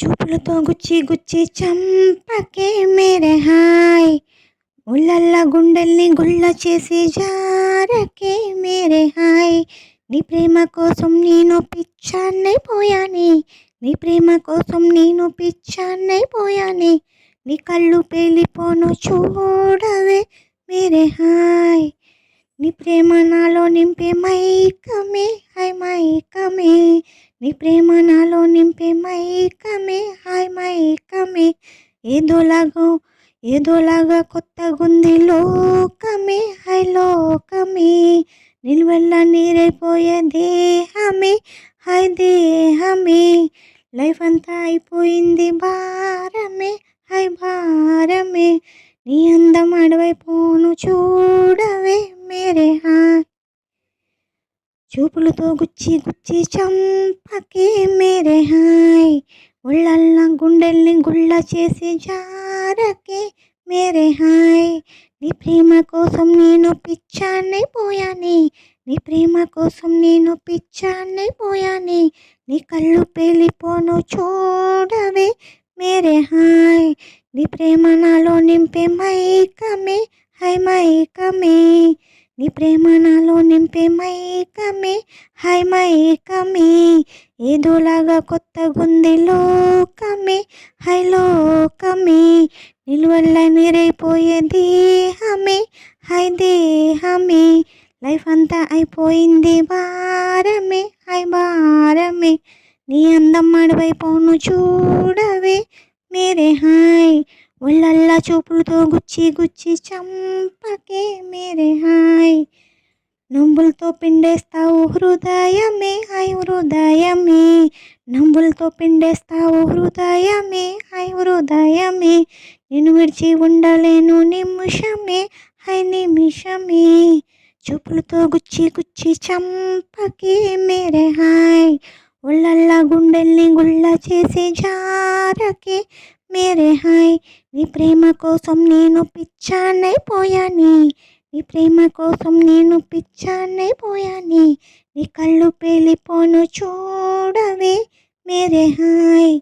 చూపులతో గుచ్చి గుచ్చి చంపకే మేరే హాయ్, ఉల్లల్లా గుండెల్ని గుల్ల చేసి జారకే మేరే హాయ్. నీ ప్రేమ కోసం నేను పిచ్చాన్నైపోయానే, నీ ప్రేమ కోసం నేను పిచ్చాన్నైపోయానే. నీ కళ్ళు పేలిపోను చూడవే మేరే హాయ్. నీ ప్రేమ నాలో నింపే మైకమే హాయ్ మైకమే, నీ ప్రేమ నాలో నింపే మైకమే హాయ్ మైకమే. ఏదోలాగా కొత్తగుంది లోకమే హాయ్ లోకమే. నిలువెల్ల నీరైపోయే దేహమే హాయ్ దేహమే. లైఫ్ అంతా అయిపోయింది భారమే హాయ్ భారమే. నీ అందం అడవైపోను చూడవే మేరే హాయ్. చూపులతో గుచ్చి గుచ్చి చంపకే మేరే హాయ్, ఉళ్ళల్లా గుండెల్ని గుళ్ళ చేసి జారకే మేరే హాయ్. నీ ప్రేమ కోసం నేను పిచ్చాన్నైపోయానే, నీ ప్రేమ కోసం నేను పిచ్చాన్నైపోయానే. నీ కళ్ళు పేలిపోను చూడవే మేరే హాయ్. నీ ప్రేమ నాలో నింపే మైకమే హాయ్ మైకమే, నీ ప్రేమ నాలో నింపే మైకమే హాయ్ మైకమే. ఏదోలాగా కొత్తగుంది లోకమే హాయ్ లోకమే. నిలువెల్ల నీరైపోయే దేహమే హాయ్ దేహమే. లైఫ్ అంతా అయిపోయింది భారమే హాయ్ భారమే. నీ అందం అడవైపోను చూడవే మేరే హాయ్. ఒళ్ళల్లా చూపులతో గుచ్చి గుచ్చి చంపకే మేరే హాయ్. నవ్వులతో పిండేస్తావు హృదయమే హాయ్ హృదయమే, నవ్వులతో పిండేస్తావు హృదయమే హాయ్ హృదయమే. నేను విడిచి ఉండలేను నిమిషమే హాయ్ నిమిషమే. చూపులతో గుచ్చి గుచ్చి చంపకే మేరే హాయ్, ఒళ్ళల్లా గుండెల్ని గుళ్ళ చేసి జారకే మేరే హాయ్. నీ ప్రేమ కోసం నేను పిచ్చాన్నైపోయానే, నీ ప్రేమ కోసం నేను పిచ్చాన్నైపోయానే. నీ కళ్ళు పేలిపోను చూడవే మేరే హాయ్.